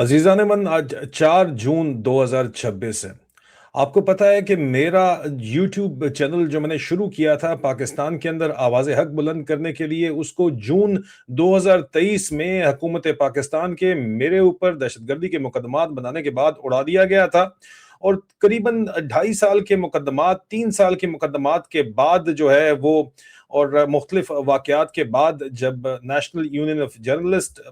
अजीज़ान मन आज 4 जून 2026 है। आपको पता है कि मेरा यूट्यूब चैनल जो मैंने शुरू किया था पाकिस्तान के अंदर आवाज़ हक बुलंद करने के लिए, उसको जून 2023 में हुकूमत पाकिस्तान के मेरे ऊपर दहशतगर्दी के मुकदमात बनाने के बाद उड़ा दिया गया था। और करीबन 2.5 साल के मुकदमात, 3 साल के मुकदमात के बाद जो है वो, और मुख्तलिफ वाक़यात के बाद, जब नेशनल यूनियन ऑफ जर्नलिस्ट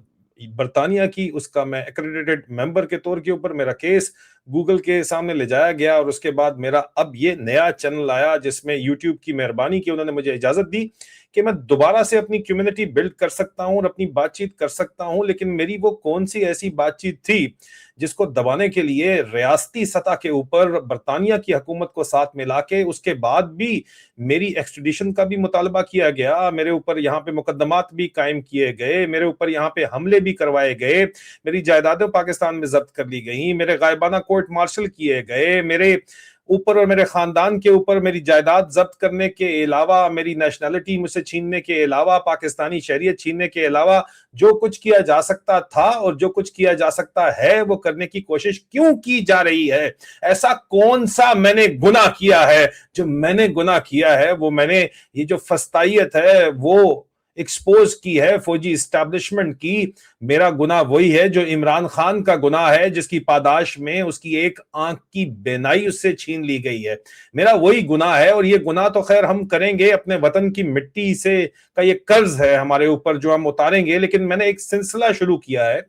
बरतानिया की, उसका मैं एक्रेडिटेड मेंबर के तौर के ऊपर मेरा केस गूगल के सामने ले जाया गया, और उसके बाद मेरा अब ये नया चैनल आया जिसमें यूट्यूब की मेहरबानी की उन्होंने मुझे इजाजत दी कि मैं दोबारा से अपनी कम्युनिटी बिल्ड कर सकता हूं और अपनी बातचीत कर सकता हूं। लेकिन मेरी वो कौन सी ऐसी बातचीत थी जिसको दबाने के लिए रियासती सतह के ऊपर बरतानिया की हुकूमत को साथ मिला के, उसके बाद भी मेरी एक्सट्रेडिशन का भी मुतालबा किया गया, मेरे ऊपर यहाँ पे मुकदमात भी कायम किए गए, मेरे ऊपर यहाँ पे हमले भी करवाए गए, मेरी जायदादें पाकिस्तान में जब्त कर ली गई, मेरे गायबाना कोर्ट मार्शल किए गए, मेरे ऊपर और मेरे खानदान के ऊपर मेरी जायदाद जब्त करने के अलावा, मेरी नेशनैलिटी मुझसे छीनने के अलावा, पाकिस्तानी शहरियत छीनने के अलावा जो कुछ किया जा सकता था और जो कुछ किया जा सकता है वो करने की कोशिश क्यों की जा रही है? ऐसा कौन सा मैंने गुनाह किया है? जो मैंने गुनाह किया है वो मैंने, ये जो फस्तायत है वो एक्सपोज की है फौजी इस्टेब्लिशमेंट की। मेरा गुनाह वही है जो इमरान खान का गुनाह है, जिसकी पादाश में उसकी एक आंख की बेनाई उससे छीन ली गई है। मेरा वही गुनाह है, और ये गुनाह तो खैर हम करेंगे, अपने वतन की मिट्टी से का ये कर्ज है हमारे ऊपर जो हम उतारेंगे। लेकिन मैंने एक सिलसिला शुरू किया है,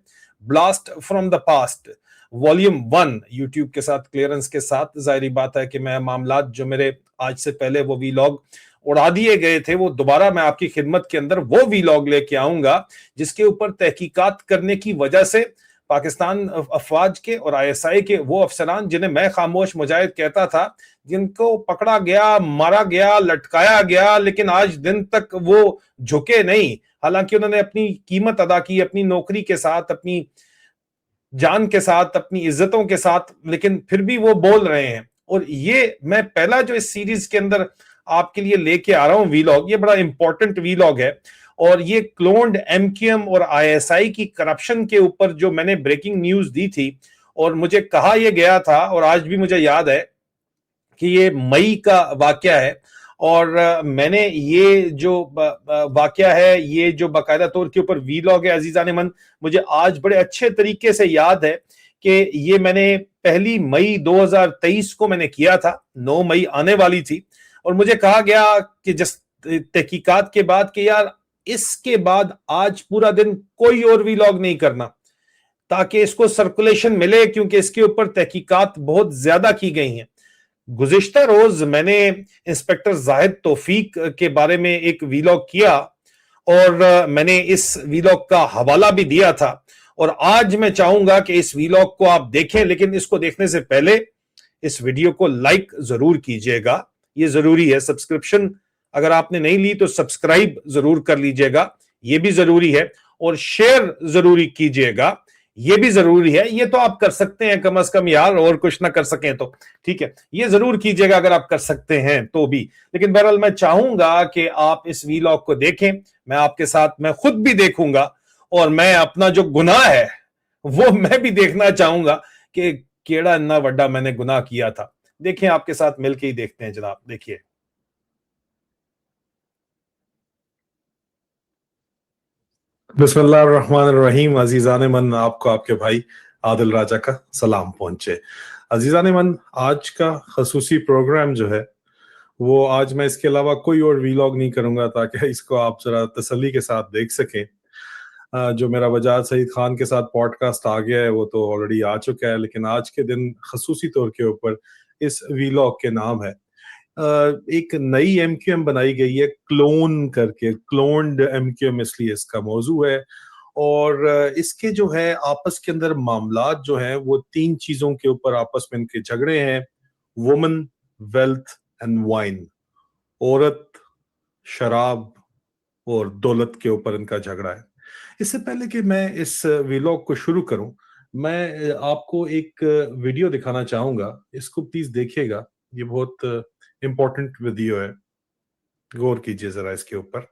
blast from the past volume 1, YouTube के साथ क्लियरेंस के साथ। जाहिर बात है कि मैं मामलात जो मेरे आज से पहले वो वीलॉग उड़ा दिए गए थे, वो दोबारा मैं आपकी खिदमत के अंदर वो वीलॉग लेके आऊंगा जिसके ऊपर तहकीकात करने की वजह से पाकिस्तान अफवाज के और आईएसआई के वो अफसरान जिन्हें मैं खामोश मुजाहिद कहता था, जिनको पकड़ा गया, मारा गया, लटकाया गया, लेकिन आज दिन तक वो झुके नहीं। हालांकि उन्होंने अपनी कीमत अदा की, अपनी नौकरी के साथ, अपनी जान के साथ, अपनी इज्जतों के साथ, लेकिन फिर भी वो बोल रहे हैं। और ये मैं पहला जो इस सीरीज के अंदर आपके लिए लेके आ रहा हूं वीलॉग, ये बड़ा इंपॉर्टेंट वीलॉग है। और ये क्लोन्ड एमक्यूएम और आईएसआई की करप्शन के ऊपर जो मैंने ब्रेकिंग न्यूज दी थी, और मुझे कहा यह गया था, और आज भी मुझे याद है कि ये मई का वाकया है। और मैंने ये जो वाकया है, ये जो बाकायदा तौर के ऊपर वीलॉग है अजीजान मन, मुझे आज बड़े अच्छे तरीके से याद है कि ये मैंने 1 मई 2023 को मैंने किया था। 9 मई आने वाली थी, और मुझे कहा गया कि जिस तहकीकात के बाद कि यार इसके बाद आज पूरा दिन कोई और वीलॉग नहीं करना, ताकि इसको सर्कुलेशन मिले, क्योंकि इसके ऊपर तहकीकात बहुत ज्यादा की गई हैं। गुज़िश्ता रोज मैंने इंस्पेक्टर जाहिद तौफीक के बारे में एक वीलॉग किया, और मैंने इस वीलॉग का हवाला भी दिया था। और आज मैं चाहूंगा कि इस वीलॉग को आप देखें, लेकिन इसको देखने से पहले इस वीडियो को लाइक जरूर कीजिएगा, ये जरूरी है। सब्सक्रिप्शन अगर आपने नहीं ली तो सब्सक्राइब जरूर कर लीजिएगा, ये भी जरूरी है। और शेयर जरूरी कीजिएगा, ये भी जरूरी है। ये तो आप कर सकते हैं कम से कम यार, और कुछ ना कर सकें तो ठीक है, ये जरूर कीजिएगा अगर आप कर सकते हैं तो भी। लेकिन बहरहाल मैं चाहूंगा कि आप इस वीलॉग को देखें, मैं आपके साथ, मैं खुद भी देखूंगा, और मैं अपना जो गुनाह है वो मैं भी देखना चाहूंगा कि केड़ा इतना बड़ा मैंने गुनाह किया था। देखें, आपके साथ मिलके ही देखते हैं जनाब, देखिए। बिस्मिल्लाहिर्रहमानिर्रहीम। अजीजान मन, आपको आपके भाई आदिल राजा का सलाम पहुंचे। अजीजान मन, आज का खसूसी प्रोग्राम जो है वो, आज मैं इसके अलावा कोई और वीलॉग नहीं करूंगा, ताकि इसको आप जरा तसल्ली के साथ देख सकें। जो मेरा वजाद सईद खान के साथ पॉडकास्ट आ गया है वो तो ऑलरेडी आ चुका है, लेकिन आज के दिन खसूसी तौर के ऊपर इस वीलॉग के नाम है, एक नई एमक्यूएम बनाई गई है क्लोन करके, क्लोन्ड एमक्यूएम इसलिए इसका मौजू है। और इसके जो है आपस के अंदर मामलात जो हैं वो तीन चीजों के ऊपर आपस में इनके झगड़े हैं: वुमन, वेल्थ एंड वाइन। औरत, शराब और दौलत के ऊपर इनका झगड़ा है। इससे पहले कि मैं इस व्लॉग को शुरू करूं, मैं आपको एक वीडियो दिखाना चाहूंगा, इसको प्लीज देखिएगा। ये बहुत इंपॉर्टेंट वीडियो है, गौर कीजिए जरा इसके ऊपर।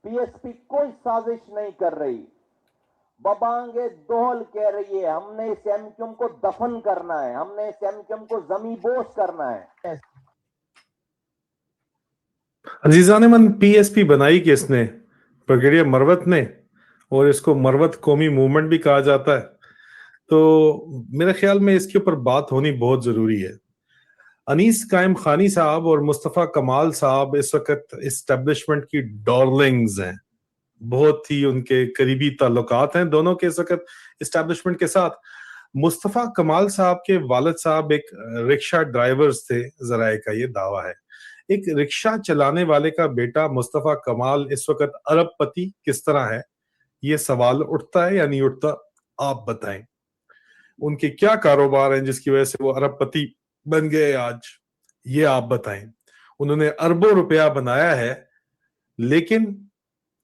पीएसपी कोई साजिश नहीं कर रही। बबांगे दोहल कह रही है हमने इस एमक्यूएम को दफन करना है, हमने इस एमक्यूएम को जमीबोस करना है। अजीजान मन, पीएसपी बनाई किसने? ब्रिगेडियर मरवत ने, और इसको मरवत कौमी मूवमेंट भी कहा जाता है। तो मेरे ख्याल में इसके ऊपर बात होनी बहुत जरूरी है। अनीस कायम खानी साहब और मुस्तफा कमाल साहब इस वक्त इस्टेब्लिशमेंट की डार्लिंग्स हैं, बहुत ही उनके करीबी ताल्लुकात हैं दोनों के इस वक्त इस्टेब्लिशमेंट के साथ। मुस्तफा कमाल साहब के वालिद साहब एक रिक्शा ड्राइवर्स थे, जराए का ये दावा है। एक रिक्शा चलाने वाले का बेटा मुस्तफा कमाल इस वक्त अरबपति किस तरह है, ये सवाल उठता है या नहीं उठता? आप बताएं, उनके क्या कारोबार हैं जिसकी वजह से वो अरबपति बन गए आज, ये आप बताएं। उन्होंने अरबों रुपया बनाया है, लेकिन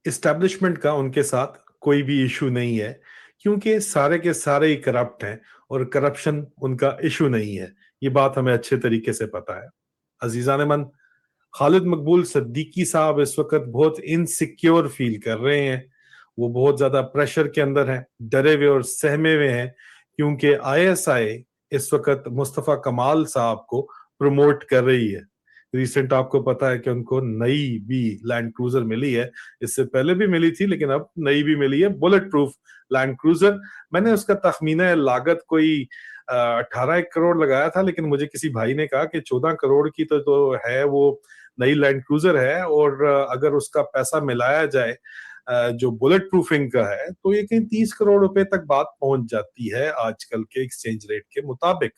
इस्टेब्लिशमेंट का उनके साथ कोई भी इशू नहीं है, क्योंकि सारे के सारे ही करप्ट हैं और करप्शन उनका इशू नहीं है। ये बात हमें अच्छे तरीके से पता है। अजीजान मन, खालिद मकबूल सिद्दीकी साहब इस वक्त बहुत इनसिक्योर फील कर रहे हैं। वो बहुत ज्यादा प्रेशर के अंदर हैं, डरे हुए और सहमे हुए हैं, क्योंकि आईएसआई इस वक्त मुस्तफा कमाल साहब को प्रमोट कर रही है। रिसेंट आपको पता है कि उनको नई भी लैंड क्रूजर मिली है, इससे पहले भी मिली थी लेकिन अब नई भी मिली है, बुलेट प्रूफ लैंड क्रूजर। मैंने उसका तखमीना लागत कोई 18 करोड़ लगाया था, लेकिन मुझे किसी भाई ने कहा कि 14 करोड़ की तो है वो नई लैंड क्रूजर है, और अगर उसका पैसा मिलाया जाए जो बुलेट प्रूफिंग का है तो ये कहीं 30 करोड़ रुपए तक बात पहुंच जाती है आजकल के एक्सचेंज रेट के मुताबिक।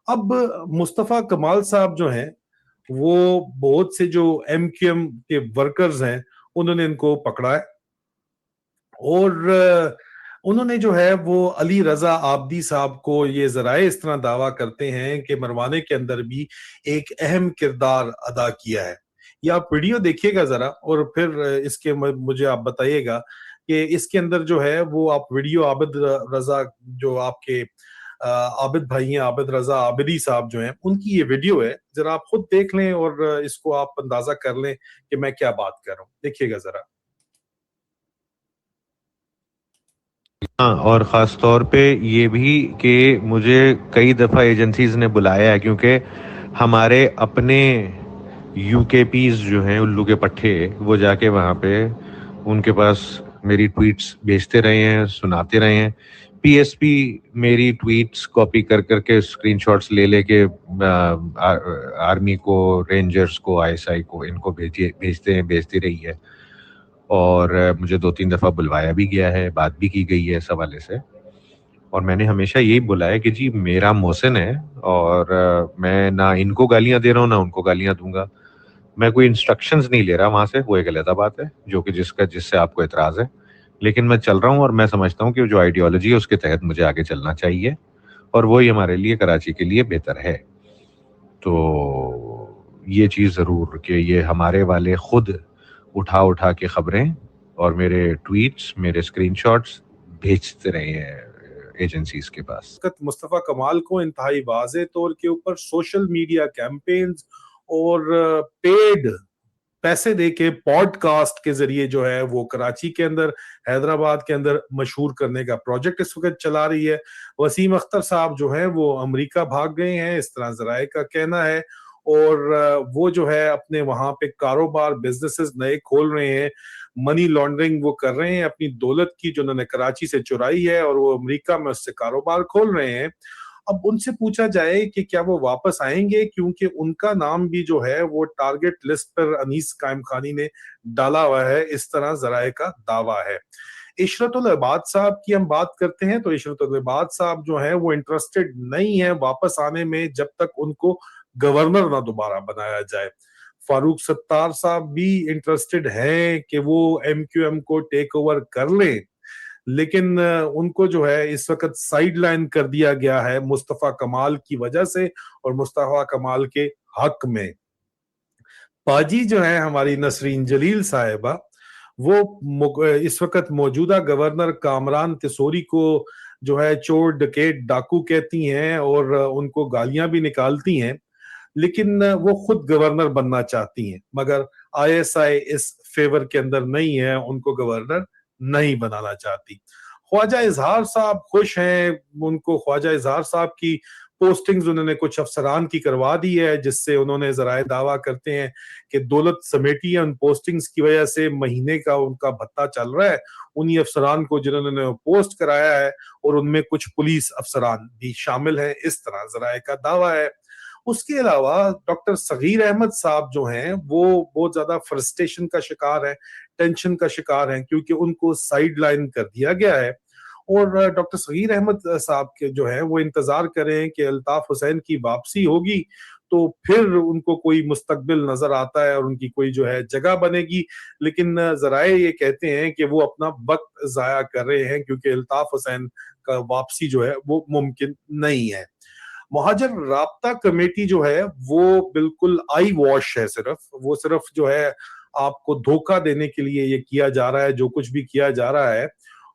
अब मुस्तफा कमाल साहब जो हैं, वो बहुत से जो एमक्यूएम के वर्कर्स हैं उन्होंने इनको पकड़ा है, और उन्होंने जो है वो अली रजा आबदी साहब को, ये जराए इस तरह दावा करते हैं कि मरवाने के अंदर भी एक अहम किरदार अदा किया है। ये आप वीडियो देखिएगा जरा, और फिर इसके मुझे आप बताइएगा कि इसके अंदर जो है वो आप वीडियो आबिद रजा, जो आपके आबिद भाई हैं, आबिद रजा आबिदी साहब जो हैं, उनकी ये वीडियो है, जरा आप खुद देख लें और इसको आप अंदाजा कर लें कि मैं क्या बात कर रहा हूं। देखिएगा जरा। हाँ, और ख़ास तौर पे ये भी कि मुझे कई दफ़ा एजेंसीज ने बुलाया है, क्योंकि हमारे अपने यूकेपीज जो हैं, उल्लू के पट्टे, वो जाके वहाँ पे उनके पास मेरी ट्वीट्स भेजते रहे हैं, सुनाते रहे हैं। पीएसपी मेरी ट्वीट्स कॉपी कर करके स्क्रीनशॉट्स ले लेके आर्मी को, रेंजर्स को, आईएसआई को, इनको भेजती रही है। और मुझे 2-3 दफ़ा बुलवाया भी गया है, बात भी की गई है इस हवाले से। और मैंने हमेशा यही बोला है कि जी मेरा मोहसिन है, और मैं ना इनको गालियां दे रहा हूँ ना उनको गालियां दूंगा। मैं कोई इंस्ट्रक्शंस नहीं ले रहा वहां से, वो एक अलग बात है जो कि जिससे आपको एतराज है, लेकिन मैं चल रहा हूँ और मैं समझता हूँ कि जो आइडियोलॉजी है उसके तहत मुझे आगे चलना चाहिए, और वही हमारे लिए, कराची के लिए बेहतर है। तो ये चीज़ ज़रूर कि ये हमारे वाले खुद उठा के खबरें और मेरे ट्वीट्स, मेरे स्क्रीनशॉट्स भेजते रहे हैं एजेंसीज के पास। मुस्तफा कमाल को इंतहाई वाज़े तौर के ऊपर सोशल मीडिया कैंपेन्स और पेड पैसे देके पॉडकास्ट के जरिए जो है वो कराची के अंदर, हैदराबाद के अंदर मशहूर करने का प्रोजेक्ट इस वक्त चला रही है। वसीम अख्तर साहब जो है वो अमेरिका भाग गए हैं, इस तरह जराए का कहना है, और वो जो है अपने वहां पे कारोबार, बिजनेसेस नए खोल रहे हैं, मनी लॉन्ड्रिंग वो कर रहे हैं अपनी दौलत की जो उन्होंने कराची से चुराई है, और वो अमेरिका में उससे कारोबार खोल रहे हैं। अब उनसे पूछा जाए कि क्या वो वापस आएंगे, क्योंकि उनका नाम भी जो है वो टारगेट लिस्ट पर अनीस कायम खानी ने डाला हुआ है, इस तरह जराए का दावा है। इशरतुल इबाद साहब की हम बात करते हैं तो इशरतुल इबाद साहब जो है वो इंटरेस्टेड नहीं है वापस आने में जब तक उनको गवर्नर ना दोबारा बनाया जाए। फारूक सत्तार साहब भी इंटरेस्टेड हैं कि वो एमक्यूएम को टेक ओवर कर लें, लेकिन उनको जो है इस वक्त साइडलाइन कर दिया गया है मुस्तफा कमाल की वजह से और मुस्तफा कमाल के हक में। पाजी जो है हमारी नसरीन जलील साहिबा, वो इस वक्त मौजूदा गवर्नर कामरान तिसोरी को जो है चोर, डकैत, डाकू कहती हैं और उनको गालियां भी निकालती हैं, लेकिन वो खुद गवर्नर बनना चाहती हैं। मगर ISI اس فیور کے اندر نہیں ہے, ان کو گورنر نہیں بنانا چاہتی. خواجہ اظہار صاحب خوش ہیں, ان کو خواجہ اظہار صاحب کی پوسٹنگز انہوں نے کچھ افسران کی کروا دی ہے, جس سے انہوں نے ذرائع دعویٰ کرتے ہیں کہ دولت سمیٹی ہے, ان پوسٹنگز کی وجہ سے مہینے کا ان کا بھتہ چل رہا ہے انہی افسران کو جنہوں نے پوسٹ کرایا ہے, اور ان میں کچھ پولیس افسران بھی شامل ہیں, اس طرح ذرائع کا دعویٰ ہے. اس کے علاوہ ڈاکٹر صغیر احمد صاحب جو ہیں وہ بہت زیادہ فرسٹریشن کا شکار ہیں, ٹینشن کا شکار ہیں, کیونکہ ان کو سائیڈ لائن کر دیا گیا ہے. اور ڈاکٹر صغیر احمد صاحب کے جو ہے وہ انتظار کریں کہ الطاف حسین کی واپسی ہوگی تو پھر ان کو کوئی مستقبل نظر آتا ہے اور ان کی کوئی جو ہے جگہ بنے گی, لیکن ذرائع یہ کہتے ہیں کہ وہ اپنا وقت ضائع کر رہے ہیں, کیونکہ الطاف حسین کا واپسی جو ہے وہ ممکن نہیں ہے. مہاجر رابطہ کمیٹی جو ہے وہ بالکل آئی واش ہے, صرف جو ہے آپ کو دھوکہ دینے کے لیے یہ کیا جا رہا ہے جو کچھ بھی کیا جا رہا ہے,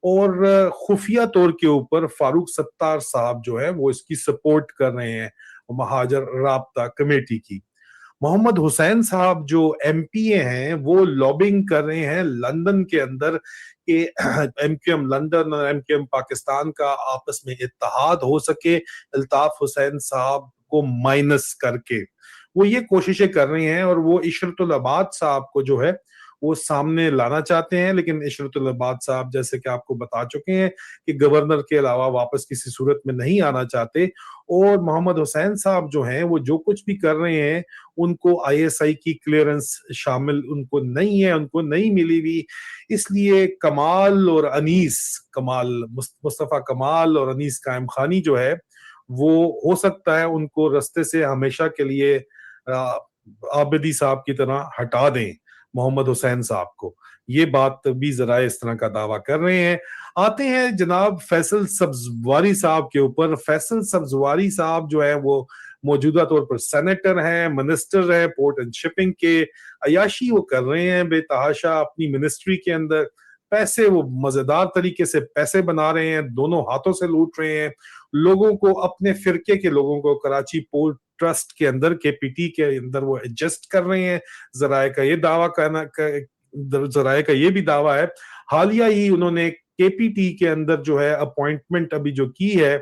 اور خفیہ طور کے اوپر فاروق ستار صاحب جو ہے وہ اس کی سپورٹ کر رہے ہیں مہاجر رابطہ کمیٹی کی. محمد حسین صاحب جو MPA ہیں وہ لابنگ کر رہے ہیں لندن کے اندر کہ MQM لندن اور MQM پاکستان کا آپس میں اتحاد ہو سکے, الطاف حسین صاحب کو مائنس کر کے وہ یہ کوششیں کر رہے ہیں, اور وہ عشرت العباد صاحب کو جو ہے وہ سامنے لانا چاہتے ہیں. لیکن عشرت العباد صاحب جیسے کہ آپ کو بتا چکے ہیں کہ گورنر کے علاوہ واپس کسی صورت میں نہیں آنا چاہتے, اور محمد حسین صاحب جو ہیں وہ جو کچھ بھی کر رہے ہیں ان کو ISI کی کلیئرنس شامل ان کو نہیں ہے, ان کو نہیں ملی بھی. اس لیے کمال اور انیس مصطفیٰ کمال اور انیس قائم خانی جو ہے وہ ہو سکتا ہے ان کو رستے سے ہمیشہ کے لیے عابدی صاحب کی طرح ہٹا دیں محمد حسین صاحب کو. یہ بات بھی ذرائع اس طرح کا دعویٰ کر رہے ہیں. آتے ہیں جناب فیصل سبزواری صاحب کے اوپر. فیصل سبزواری صاحب جو ہے وہ موجودہ طور پر سینیٹر ہیں, منسٹر ہیں پورٹ اینڈ شپنگ کے. عیاشی وہ کر رہے ہیں بے تحاشا اپنی منسٹری کے اندر, پیسے وہ مزیدار طریقے سے پیسے بنا رہے ہیں, دونوں ہاتھوں سے لوٹ رہے ہیں لوگوں کو, اپنے فرقے کے لوگوں کو کراچی پورٹ ٹرسٹ کے اندر KPT کے اندر وہ ایڈجسٹ کر رہے ہیں. ذرائع کا یہ بھی دعویٰ ہے. حالیہ ہی انہوں نے KPT کے اندر جو ہے اپوائنٹمنٹ ابھی جو کی ہے,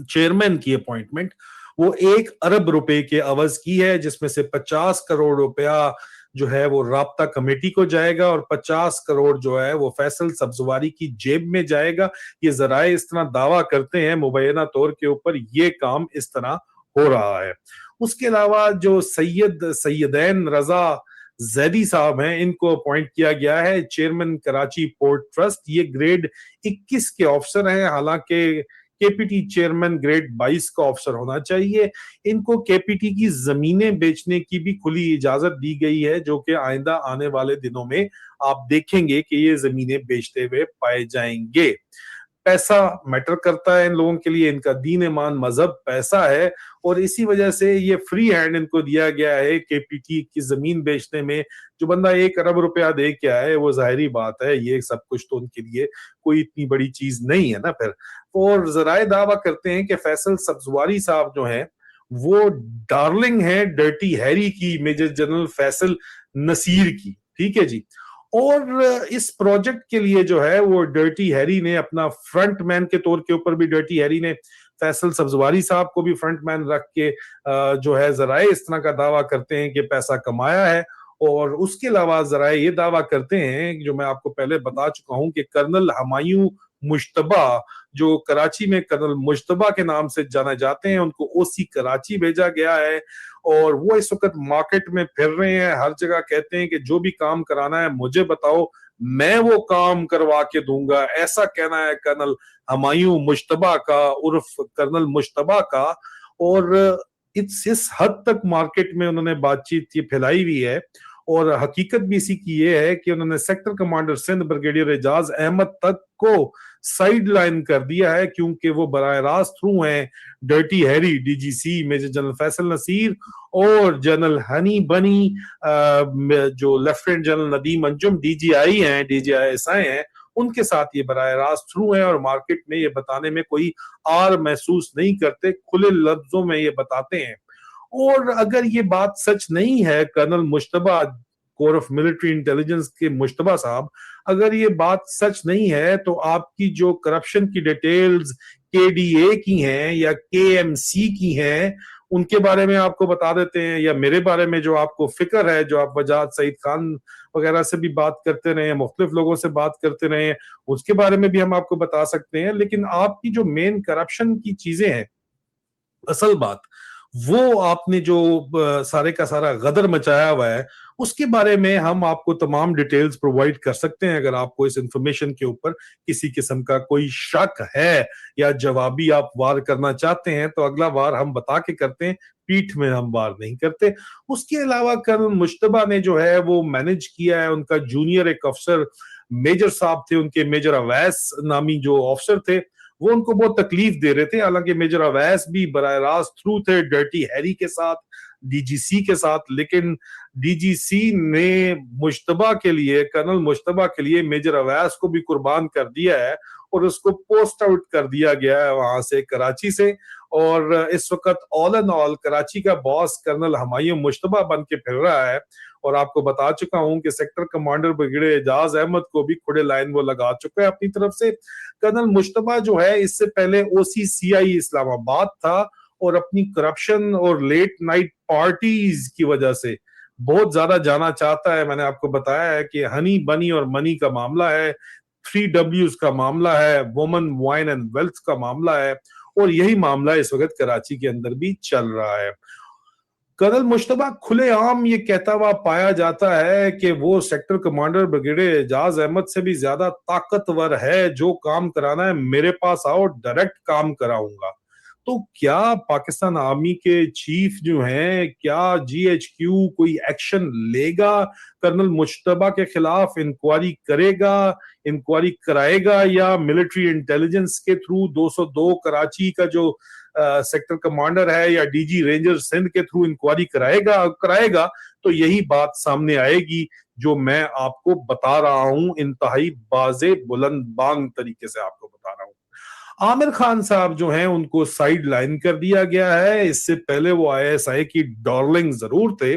چیئرمین کی اپوائنٹمنٹ, وہ 1 ارب روپے کے عوض کی ہے, جس میں سے 50 کروڑ روپیہ جو ہے وہ رابطہ کمیٹی کو جائے گا اور 50 کروڑ جو ہے وہ فیصل سبزواری کی جیب میں جائے گا. یہ ذرائع اس طرح دعویٰ کرتے ہیں, مبینہ طور کے اوپر یہ کام اس طرح ہو رہا ہے. اس کے علاوہ جو سیدین رضا زیدی صاحب ہیں, ان کو اپوائنٹ کیا گیا ہے چیئرمین کراچی پورٹ ٹرسٹ. یہ گریڈ 21 کے آفسر ہیں, حالانکہ KPT چیئرمین گریڈ 22 کا آفسر ہونا چاہیے. ان کو KPT کی زمینیں بیچنے کی بھی کھلی اجازت دی گئی ہے, جو کہ آئندہ آنے والے دنوں میں آپ دیکھیں گے کہ یہ زمینیں بیچتے ہوئے پائے جائیں گے. پیسہ میٹر کرتا ہے ان لوگوں کے لیے, ان کا دین ایمان مذہب پیسہ ہے, اور اسی وجہ سے یہ فری ہینڈ ان کو دیا گیا ہے KPT کی زمین بیچنے میں. جو بندہ 1 ارب روپیہ دے کے آئے, وہ ظاہری بات ہے یہ سب کچھ تو ان کے لیے کوئی اتنی بڑی چیز نہیں ہے نا پھر. اور ذرائع دعویٰ کرتے ہیں کہ فیصل سبزواری صاحب جو ہیں وہ ڈارلنگ ہیں ڈرٹی ہیری کی, میجر جنرل فیصل نصیر کی. ٹھیک ہے جی. اور اس پروجیکٹ کے لیے جو ہے وہ ڈرٹی ہیری نے اپنا فرنٹ مین کے طور کے اوپر بھی ڈرٹی ہیری نے فیصل سبزواری صاحب کو بھی فرنٹ مین رکھ کے جو ہے ذرائع اس طرح کا دعویٰ کرتے ہیں کہ پیسہ کمایا ہے. اور اس کے علاوہ ذرائع یہ دعویٰ کرتے ہیں جو میں آپ کو پہلے بتا چکا ہوں کہ کرنل ہمایوں مشتبہ, جو کراچی میں کرنل مشتبہ کے نام سے جانا جاتے ہیں, ان کو OC کراچی بھیجا گیا ہے, اور وہ اس وقت مارکیٹ میں پھر رہے ہیں, ہر جگہ کہتے ہیں کہ جو بھی کام کرانا ہے مجھے بتاؤ, میں وہ کام کروا کے دوں گا. ایسا کہنا ہے کرنل ہمایوں مشتبہ کا عرف کرنل مشتبہ کا. اور اس حد تک مارکیٹ میں انہوں نے بات چیت یہ پھیلائی ہوئی ہے, اور حقیقت بھی اسی کی یہ ہے کہ انہوں نے سیکٹر کمانڈر سندھ بریگیڈیئر اعجاز احمد تک کو سائیڈ لائن کر دیا ہے, کیونکہ وہ براہ راست تھرو ہیں dirty Harry, DGC major general Faisal Naseer, اور جنرل ہنی بنی جو lieutenant general Nadeem Anjum DGI ہیں, DGI ہیں, ان کے ساتھ یہ براہ راست تھرو ہیں, اور مارکیٹ میں یہ بتانے میں کوئی آر محسوس نہیں کرتے, کھلے لفظوں میں یہ بتاتے ہیں. اور اگر یہ بات سچ نہیں ہے, کرنل مشتبہ कोर ऑफ मिलिट्री इंटेलिजेंस के मुश्तबा साहब, अगर ये बात सच नहीं है तो आपकी जो करप्शन की डिटेल्स केडीए की हैं या केएमसी की हैं उनके बारे में आपको बता देते हैं, या मेरे बारे में जो आपको फिक्र है, जो आप वजाद सईद खान वगैरह से भी बात करते रहे, मुख्तलिफ लोगों से बात करते रहे, उसके बारे में भी हम आपको बता सकते हैं। लेकिन आपकी जो मेन करप्शन की चीजें हैं, असल बात वो आपने जो सारे का सारा गदर मचाया हुआ है, उसके बारे में हम आपको तमाम डिटेल्स प्रोवाइड कर सकते हैं। अगर आपको इस इंफॉर्मेशन के ऊपर किसी किस्म का कोई शक है या जवाबी आप वार करना चाहते हैं तो अगला वार हम बता के करते हैं, पीठ में हम वार नहीं करते। उसके अलावा कर्नल मुश्तबा ने जो है वो मैनेज किया है, उनका जूनियर एक अफसर मेजर साहब थे, उनके मेजर अवैस नामी जो अफसर थे वो उनको बहुत तकलीफ दे रहे थे। हालांकि मेजर अवैस भी बराह रास्त थ्रू थे डर्टी हैरी के साथ, डीजीसी के साथ, लेकिन डीजीसी ने मुश्तबा के लिए, कर्नल मुश्तबा के लिए मेजर अवैस को भी कुर्बान कर दिया है और उसको पोस्ट आउट कर दिया गया है वहां से, कराची से। और इस वक्त ऑल एंड ऑल कराची का बॉस कर्नल हुमायूं मुश्तबा बन के फिर रहा है। और आपको बता चुका हूं कि sector commander brigadier Ejaz Ahmed को भी खुड़े लाइन वो लगा चुका है अपनी तरफ से। कर्नल मुश्तबा जो है इससे पहले ओसीसीआई इस्लामाबाद था और अपनी करप्शन और लेट नाइट पार्टीज की वजह से बहुत ज्यादा जाना चाहता है। मैंने आपको बताया है कि हनी बनी और मनी का मामला है, 3Ws का मामला है, वुमन वाइन एंड वेल्थ का मामला है, और यही मामला इस वक्त कराची के अंदर भी चल रहा है। कर्नल मुश्तबा खुलेआम ये कहता हुआ पाया जाता है कि वो sector commander brigadier Ejaz Ahmed से भी ज्यादा ताकतवर है, जो काम कराना है मेरे पास आओ, डायरेक्ट काम कराऊंगा। तो क्या पाकिस्तान आर्मी के चीफ जो हैं, क्या जीएचक्यू कोई एक्शन लेगा कर्नल मुश्तबा के खिलाफ, इंक्वायरी करेगा, इंक्वायरी कराएगा, या मिलिट्री इंटेलिजेंस के थ्रू 202 कराची का जो सेक्टर कमांडर है या डीजी रेंजर सिंध के थ्रू इंक्वायरी कराएगा तो यही बात सामने आएगी जो मैं आपको बता रहा हूं, इंतहाई बाजे बुलंद बांग तरीके से आपको बता रहा हूं। आमिर खान साहब जो हैं उनको साइड लाइन कर दिया गया है। इससे पहले वो आईएसआई की डार्लिंग जरूर थे,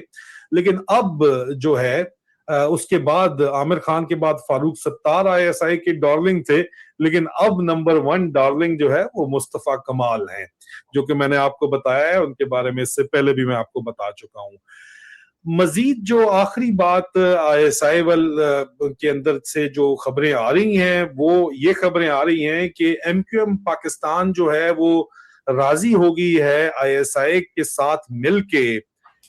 लेकिन अब जो है उसके बाद आमिर खान के बाद फारूक सत्तार आईएसआई के डार्लिंग थे, लेकिन अब नंबर 1 डार्लिंग जो है वो मुस्तफा कमाल हैं, जो कि मैंने आपको बताया है, उनके बारे में इससे पहले भी मैं आपको बता चुका हूं। मजीद जो आखिरी बात आईएसआई के अंदर से जो खबरें आ रही हैं वो ये खबरें आ रही हैं कि एमक्यूएम पाकिस्तान जो है वो राजी हो गई है आईएसआई के साथ मिलके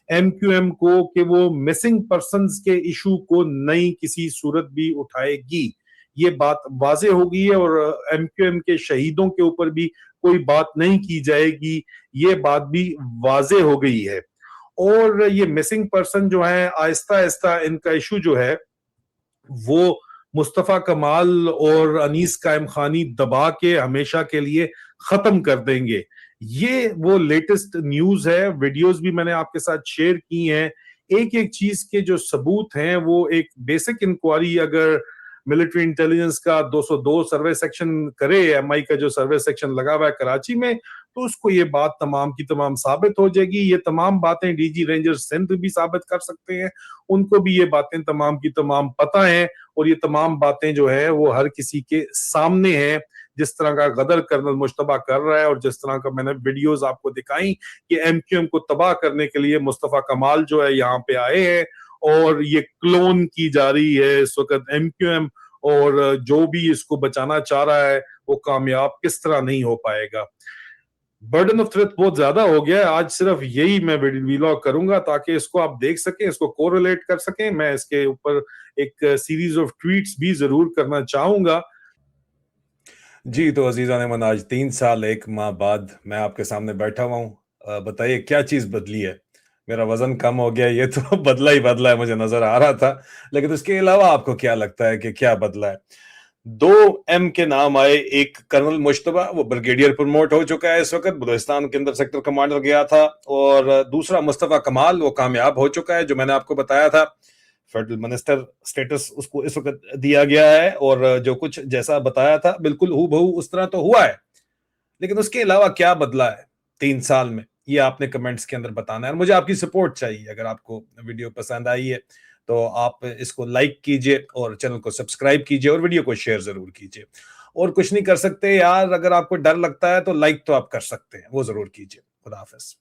एमक्यूएम को कि वो मिसिंग पर्संस के इशू को नई किसी सूरत भी उठाएगी। ये बात वाजे हो गई है और एमक्यूएम के शहीदों के ऊपर भी कोई बात नहीं की जाएगी, ये बात भी वाजे हो गई है। और ये मिसिंग पर्सन जो है आहिस्ता आहिस्ता इनका इशू जो है वो मुस्तफा कमाल और अनीस कायम खानी दबा के हमेशा के लिए खत्म कर देंगे। ये वो लेटेस्ट न्यूज है, वीडियोस भी मैंने आपके साथ शेयर की हैं। एक एक चीज के जो सबूत हैं वो एक बेसिक इंक्वायरी अगर मिलिट्री इंटेलिजेंस का 202 सर्वे सेक्शन करे, एमआई का जो सर्वे सेक्शन लगा हुआ है कराची में, तो उसको ये बात तमाम की तमाम साबित हो जाएगी। ये तमाम बातें डीजी रेंजर सिंध भी साबित कर सकते हैं, उनको भी ये बातें तमाम की तमाम पता है और ये तमाम बातें जो है वो हर किसी के सामने हैं। जिस तरह का गदर कर्नल मुश्तबा कर रहा है और जिस तरह का मैंने वीडियोस आपको दिखाई कि एमक्यूएम को तबाह करने के लिए मुस्तफा कमाल जो है यहाँ पे आए हैं और ये क्लोन की जा रही है इस वक्त एमक्यूएम, और जो भी इसको बचाना चाह रहा है वो कामयाब किस तरह नहीं हो पाएगा। बर्डन ऑफ ट्रुथ बहुत ज्यादा हो गया है, आज सिर्फ यही मैं वीलॉग करूंगा ताकि इसको आप देख सकें, इसको कोरिलेट कर सकें। मैं इसके ऊपर एक सीरीज ऑफ ट्वीट्स भी जरूर करना चाहूंगा। जी तो अजीज़ान मन, आज 3 साल 1 माह बाद मैं आपके सामने बैठा हुआ हूँ। बताइए क्या चीज बदली है? मेरा वजन कम हो गया, ये तो बदला ही बदला है, मुझे नजर आ रहा था, लेकिन उसके अलावा आपको क्या लगता है कि क्या बदला है? 2M के नाम आए, एक कर्नल मुश्तबा वो ब्रिगेडियर प्रमोट हो चुका है इस वक्त, बलूचिस्तान के अंदर सेक्टर कमांडर गया था, और दूसरा मुस्तफा कमाल वो कामयाब हो चुका है, जो मैंने आपको बताया था फेडरल मिनिस्टर स्टेटस उसको इस वक्त दिया गया है, और जो कुछ जैसा बताया था बिल्कुल हूबहू उस तरह तो हुआ है। लेकिन उसके अलावा क्या बदला है 3 साल में? یہ آپ نے کمنٹس کے اندر بتانا ہے، اور مجھے آپ کی سپورٹ چاہیے۔ اگر آپ کو ویڈیو پسند آئی ہے تو آپ اس کو لائک کیجئے اور چینل کو سبسکرائب کیجئے اور ویڈیو کو شیئر ضرور کیجئے۔ اور کچھ نہیں کر سکتے یار، اگر آپ کو ڈر لگتا ہے تو لائک تو آپ کر سکتے ہیں، وہ ضرور کیجئے۔ خدا حافظ۔